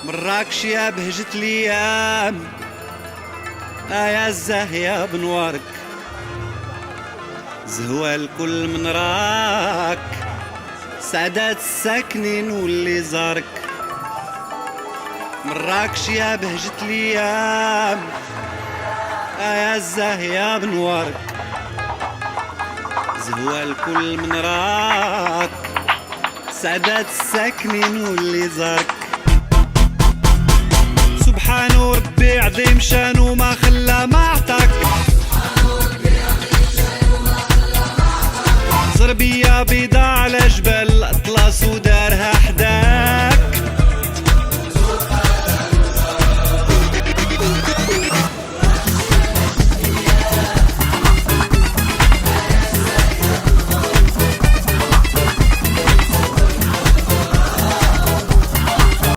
مراكش يا بهجة الايام، يا الزاهية بنوارك، زهوة الكل من راك، سعادات الساكنين واللي زارك. مراكش يا بهجة الايام، يا الزاهية بنوارك، زهوة الكل من راك، سعادات الساكنين واللي زارك. سبحانه ربي عظيم شانو ما خلى ما عطاك، زربية بيضا على